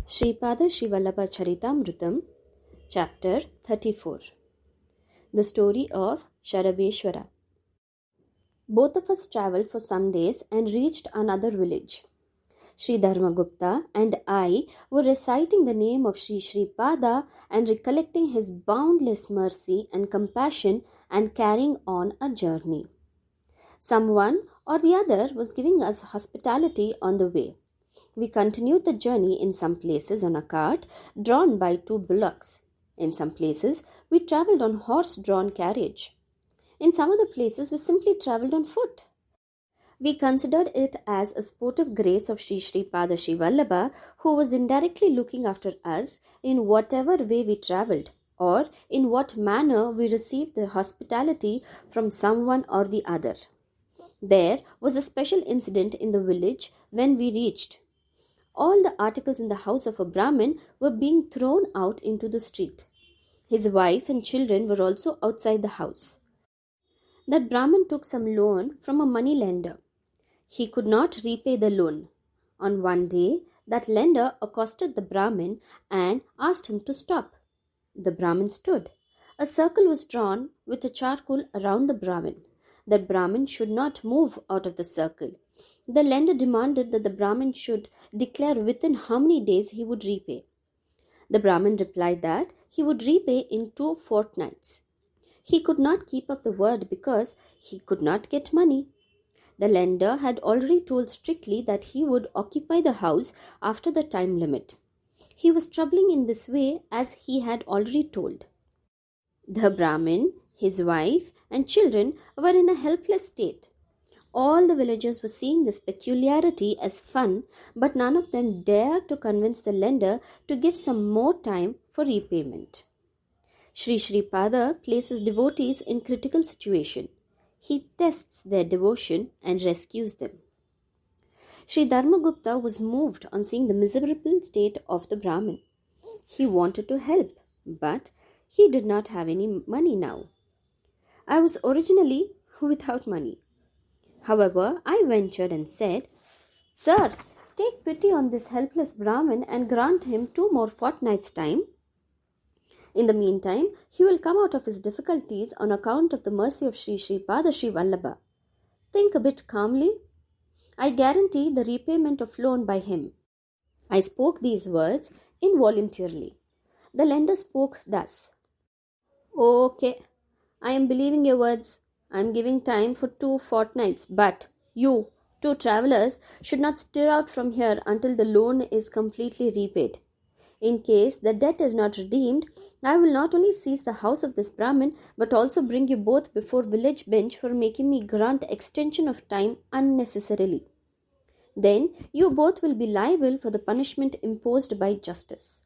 Sripada Srivallabha Charitamrutam, Chapter 34. The Story of Saarabheawara. Both of us travelled for some days and reached another village. Sri Dharmagupta and I were reciting the name of Sri Sripada and recollecting his boundless mercy and compassion and carrying on a journey. Someone or the other was giving us hospitality on the way. We continued the journey in some places on a cart drawn by 2 bullocks. In some places, we travelled on horse-drawn carriage. In some other places, we simply travelled on foot. We considered it as a sportive grace of Sri Sripada Srivallabha, who was indirectly looking after us in whatever way we travelled, or in what manner we received the hospitality from someone or the other. There was a special incident in the village when we reached. All the articles in the house of a Brahmin were being thrown out into the street. His wife and children were also outside the house. That Brahmin took some loan from a money lender. He could not repay the loan. On one day, that lender accosted the Brahmin and asked him to stop. The Brahmin stood. A circle was drawn with a charcoal around the Brahmin. That Brahmin should not move out of the circle. The lender demanded that the Brahmin should declare within how many days he would repay. The Brahmin replied that he would repay in 2 fortnights. He could not keep up the word because he could not get money. The lender had already told strictly that he would occupy the house after the time limit. He was troubling in this way as he had already told. The Brahmin, his wife, and children were in a helpless state. All the villagers were seeing this peculiarity as fun, but none of them dared to convince the lender to give some more time for repayment. Sri Sripada places devotees in critical situation. He tests their devotion and rescues them. Sri Dharmagupta was moved on seeing the miserable state of the Brahmin. He wanted to help, but he did not have any money now. I was originally without money. However, I ventured and said, "Sir, take pity on this helpless Brahmin and grant him 2 more fortnights' time. In the meantime, he will come out of his difficulties on account of the mercy of Sri Sripada Srivallabha. Think a bit calmly. I guarantee the repayment of loan by him." I spoke these words involuntarily. The lender spoke thus. "Okay, I am believing your words. I am giving time for 2 fortnights, but you, 2 travellers, should not stir out from here until the loan is completely repaid. In case the debt is not redeemed, I will not only seize the house of this Brahmin, but also bring you both before village bench for making me grant extension of time unnecessarily. Then you both will be liable for the punishment imposed by justice.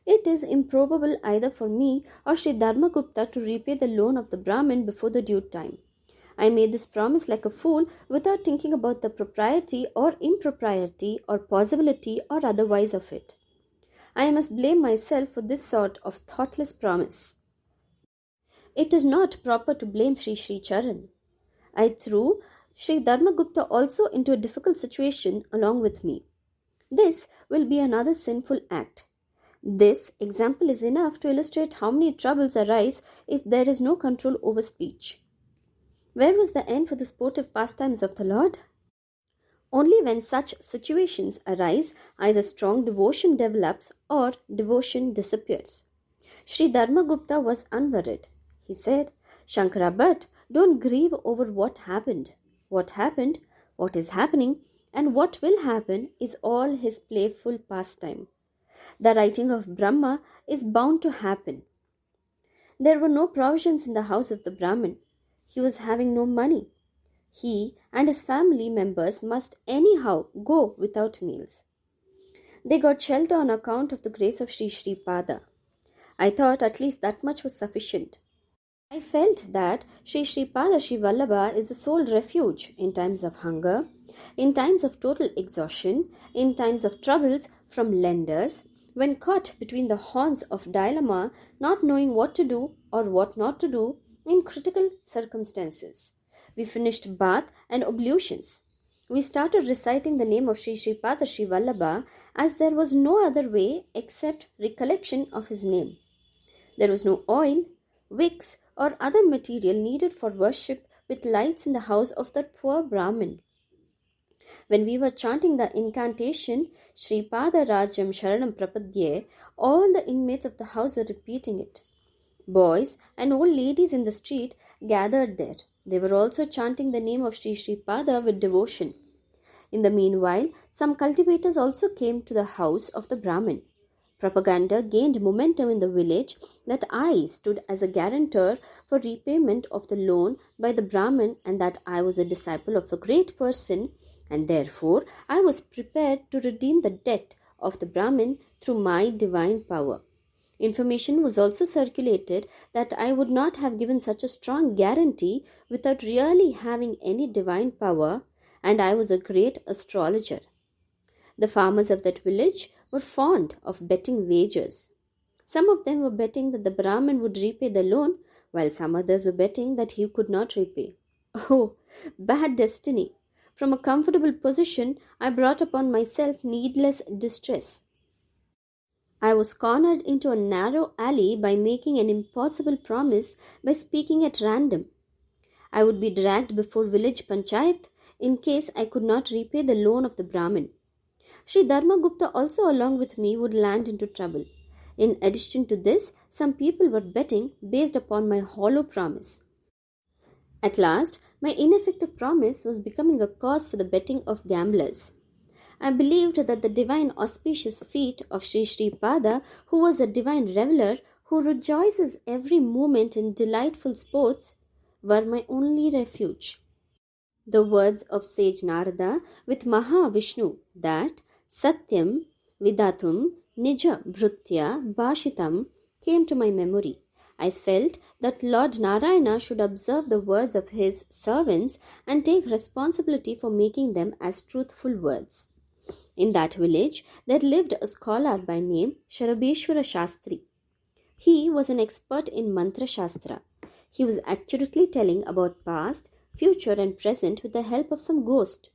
It is improbable either for me or Sri Dharmagupta to repay the loan of the Brahmin before the due time. I made this promise like a fool without thinking about the propriety or impropriety or possibility or otherwise of it. I must blame myself for this sort of thoughtless promise. It is not proper to blame Sri Sri Charan. I threw Sri Dharmagupta also into a difficult situation along with me. This will be another sinful act. This example is enough to illustrate how many troubles arise if there is no control over speech. Where was the end for the sportive pastimes of the Lord? Only when such situations arise, either strong devotion develops or devotion disappears. Sri Dharmagupta was unworried. He said, "Shankara Bhatt, don't grieve over what happened. What happened, what is happening, and what will happen is all his playful pastime. The writing of Brahma is bound to happen." There were no provisions in the house of the Brahmin. He was having no money. He and his family members must anyhow go without meals. They got shelter on account of the grace of Sri Sripada. I thought at least that much was sufficient. I felt that Sri Sripada Srivallabha is the sole refuge in times of hunger, in times of total exhaustion, in times of troubles from lenders, when caught between the horns of dilemma, not knowing what to do or what not to do in critical circumstances. We finished bath and ablutions. We started reciting the name of Sri Sripada Sri Vallabha as there was no other way except recollection of his name. There was no oil, wicks, or other material needed for worship with lights in the house of that poor Brahmin. When we were chanting the incantation, Sri Pada Rajam Sharanam Prapadye, all the inmates of the house were repeating it. Boys and old ladies in the street gathered there. They were also chanting the name of Sri Pada with devotion. In the meanwhile, some cultivators also came to the house of the Brahmin. Propaganda gained momentum in the village that I stood as a guarantor for repayment of the loan by the Brahmin and that I was a disciple of a great person and therefore I was prepared to redeem the debt of the Brahmin through my divine power. Information was also circulated that I would not have given such a strong guarantee without really having any divine power, and I was a great astrologer. The farmers of that village were fond of betting wagers. Some of them were betting that the Brahmin would repay the loan, while some others were betting that he could not repay. Oh, bad destiny! From a comfortable position, I brought upon myself needless distress. I was cornered into a narrow alley by making an impossible promise by speaking at random. I would be dragged before village panchayat in case I could not repay the loan of the Brahmin. Sri Dharmagupta also along with me would land into trouble. In addition to this, some people were betting based upon my hollow promise. At last, my ineffective promise was becoming a cause for the betting of gamblers. I believed that the divine auspicious feet of Sri Pada, who was a divine reveller who rejoices every moment in delightful sports, were my only refuge. The words of sage Narada with Mahavishnu that Satyam Vidatum Nija Bhrutya Bhashitam came to my memory. I felt that Lord Narayana should observe the words of his servants and take responsibility for making them as truthful words. In that village, there lived a scholar by name Saarabheawara Shastri. He was an expert in Mantra Shastra. He was accurately telling about past, future and present with the help of some ghost.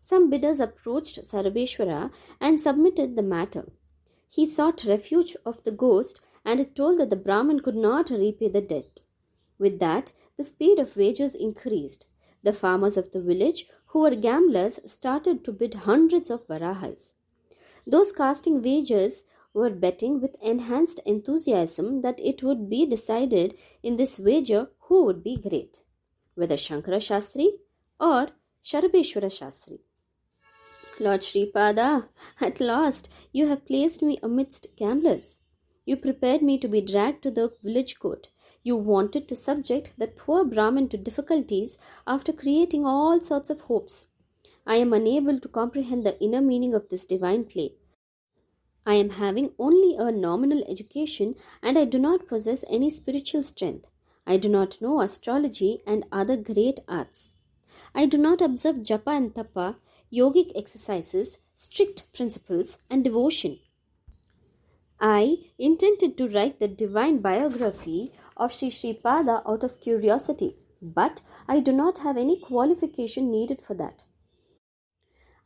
Some bidders approached Saarabheawara and submitted the matter. He sought refuge of the ghost and it told that the Brahmin could not repay the debt. With that, the speed of wagers increased. The farmers of the village, who were gamblers, started to bid hundreds of varahas. Those casting wagers were betting with enhanced enthusiasm that it would be decided in this wager who would be great, whether Shankara Shastri or Saarabheawara Shastri. Lord Sripada, at last you have placed me amidst gamblers. You prepared me to be dragged to the village court. You wanted to subject that poor Brahmin to difficulties after creating all sorts of hopes. I am unable to comprehend the inner meaning of this divine play. I am having only a nominal education and I do not possess any spiritual strength. I do not know astrology and other great arts. I do not observe japa and tapa, yogic exercises, strict principles, and devotion. I intended to write the divine biography of Sri Pada out of curiosity, but I do not have any qualification needed for that.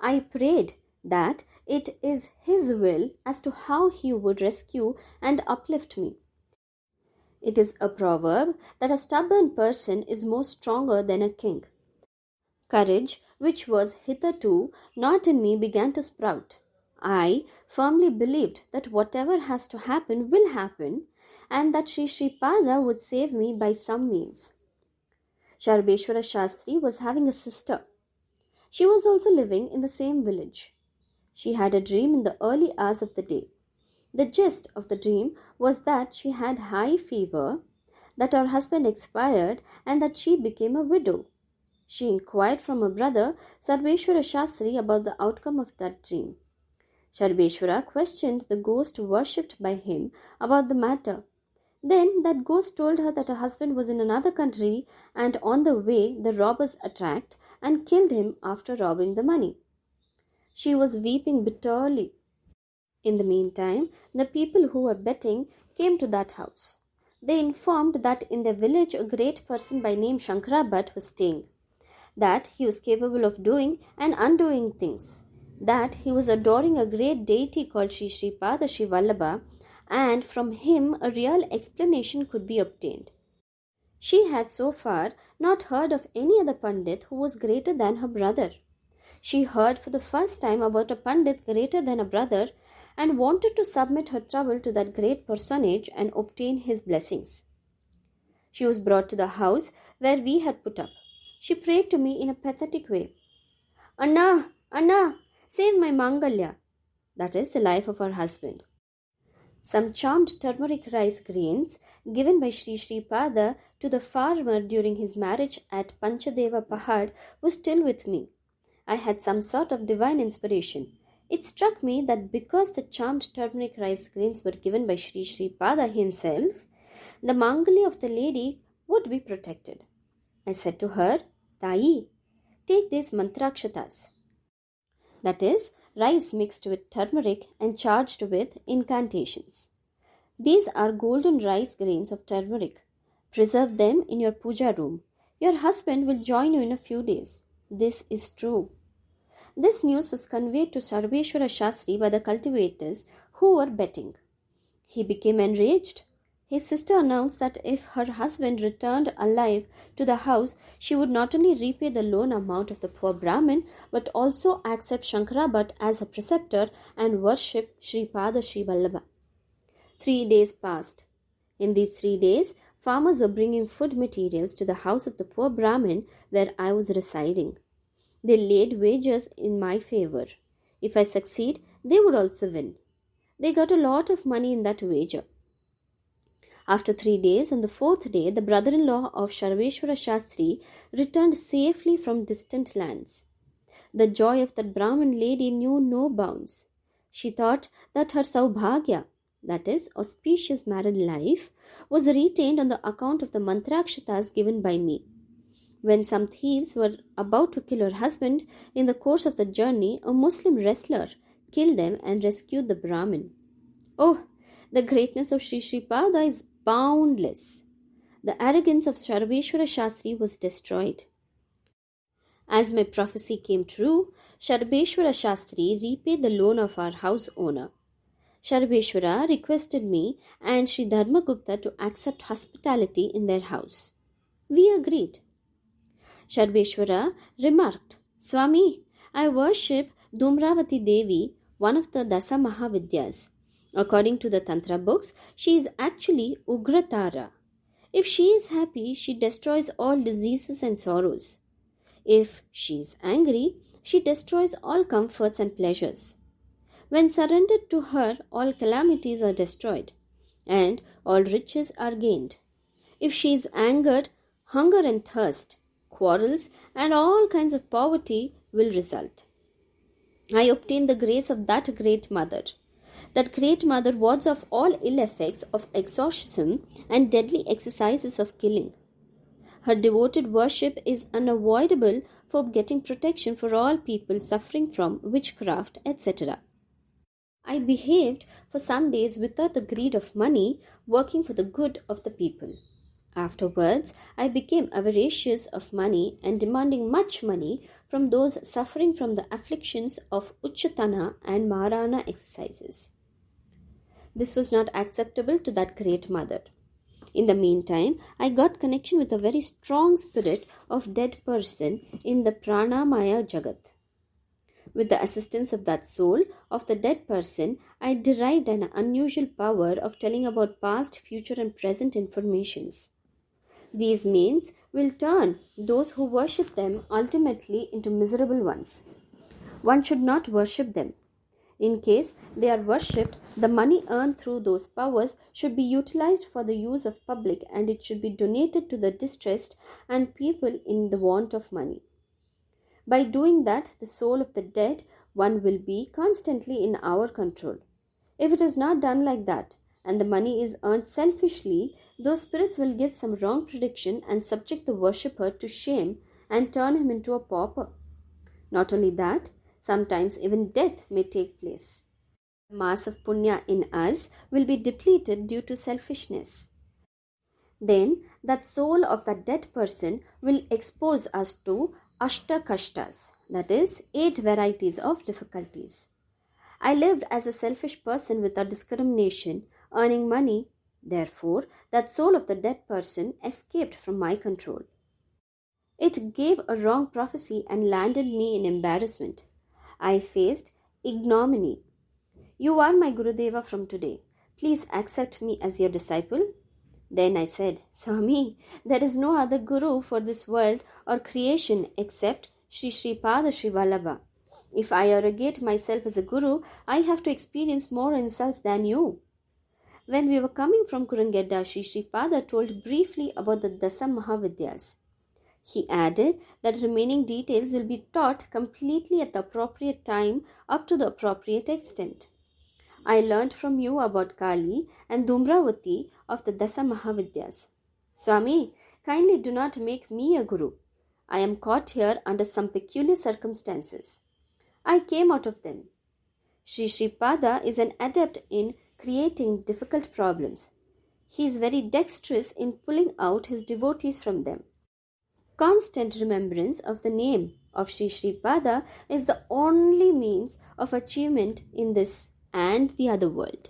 I prayed that it is His will as to how He would rescue and uplift me. It is a proverb that a stubborn person is more stronger than a king. Courage, which was hitherto not in me, began to sprout. I firmly believed that whatever has to happen will happen and that Sri Pada would save me by some means. Saarabheawara Shastri was having a sister. She was also living in the same village. She had a dream in the early hours of the day. The gist of the dream was that she had high fever, that her husband expired and that she became a widow. She inquired from her brother Saarabheawara Shastri about the outcome of that dream. Saarabheawara questioned the ghost worshipped by him about the matter. Then that ghost told her that her husband was in another country and on the way the robbers attacked and killed him after robbing the money. She was weeping bitterly. In the meantime, the people who were betting came to that house. They informed that in their village a great person by name Shankara Bhatt was staying. that he was capable of doing and undoing things, that he was adoring a great deity called Sri Sripada Sri Vallabha, and from him a real explanation could be obtained. She had so far not heard of any other Pandit who was greater than her brother. She heard for the first time about a Pandit greater than a brother and wanted to submit her trouble to that great personage and obtain his blessings. She was brought to the house where we had put up. She prayed to me in a pathetic way. Anna, Anna, save my Mangalya. That is the life of her husband. Some charmed turmeric rice grains given by Sri Sripada to the farmer during his marriage at Panchadeva Pahad was still with me. I had some sort of divine inspiration. It struck me that because the charmed turmeric rice grains were given by Sri Sripada himself, the Mangali of the lady would be protected. I said to her, Tayi, take these mantrakshatas. That is, rice mixed with turmeric and charged with incantations. These are golden rice grains of turmeric. Preserve them in your puja room. Your husband will join you in a few days. This is true. This news was conveyed to Saarabheawara Shastri by the cultivators who were betting. He became enraged. His sister announced that if her husband returned alive to the house, she would not only repay the loan amount of the poor Brahmin, but also accept Shankara Bhatt as her preceptor and worship Sripada Sri Vallabha. 3 days passed. In these 3 days, farmers were bringing food materials to the house of the poor Brahmin where I was residing. They laid wagers in my favor. If I succeed, they would also win. They got a lot of money in that wager. After 3 days, on the 4th day, the brother-in-law of Saarabheawara Shastri returned safely from distant lands. The joy of that Brahmin lady knew no bounds. She thought that her Saubhagya, that is, auspicious married life, was retained on the account of the mantrakshatas given by me. When some thieves were about to kill her husband in the course of the journey, a Muslim wrestler killed them and rescued the Brahmin. Oh, the greatness of Sri Sripada is boundless. The arrogance of Saarabheawara Shastri was destroyed. As my prophecy came true, Saarabheawara Shastri repaid the loan of our house owner. Saarabheawara requested me and Sri Dharmagupta to accept hospitality in their house. We agreed. Saarabheawara remarked, Swami, I worship Dhumravati Devi, one of the Dasa Mahavidyas. According to the Tantra books, she is actually Ugratara. If she is happy, she destroys all diseases and sorrows. If she is angry, she destroys all comforts and pleasures. When surrendered to her, all calamities are destroyed, and all riches are gained. If she is angered, hunger and thirst, quarrels, and all kinds of poverty will result. I obtain the grace of that great mother. That great mother wards off all ill effects of exorcism and deadly exercises of killing. Her devoted worship is unavoidable for getting protection for all people suffering from witchcraft, etc. I behaved for some days without the greed of money, working for the good of the people. Afterwards, I became avaricious of money and demanding much money from those suffering from the afflictions of Uchatana and Marana exercises. This was not acceptable to that great mother. In the meantime, I got connection with a very strong spirit of dead person in the Pranamaya Jagat. With the assistance of that soul of the dead person, I derived an unusual power of telling about past, future and present informations. These means will turn those who worship them ultimately into miserable ones. One should not worship them. In case they are worshipped, the money earned through those powers should be utilized for the use of public, and it should be donated to the distressed and people in the want of money. By doing that, the soul of the dead one will be constantly in our control. If it is not done like that, and the money is earned selfishly, those spirits will give some wrong prediction and subject the worshipper to shame and turn him into a pauper. Not only that, sometimes even death may take place. The mass of punya in us will be depleted due to selfishness. Then that soul of that dead person will expose us to Ashta Kashtas, that is, 8 varieties of difficulties. I lived as a selfish person without discrimination, earning money. Therefore, that soul of the dead person escaped from my control. It gave a wrong prophecy and landed me in embarrassment. I faced ignominy. You are my Gurudeva from today. Please accept me as your disciple. Then I said, Swami, there is no other Guru for this world or creation except Sri Pada Sri Vallabha. If I arrogate myself as a Guru, I have to experience more insults than you. When we were coming from Kurungedda, Sri Pada told briefly about the Dasa Mahavidyas. He added that remaining details will be taught completely at the appropriate time up to the appropriate extent. I learnt from you about Kali and Dhumravati of the Dasa Mahavidyas. Swami, kindly do not make me a guru. I am caught here under some peculiar circumstances. I came out of them. Sri Pada is an adept in creating difficult problems. He is very dexterous in pulling out his devotees from them. Constant remembrance of the name of Sri Pada is the only means of achievement in this and the other world.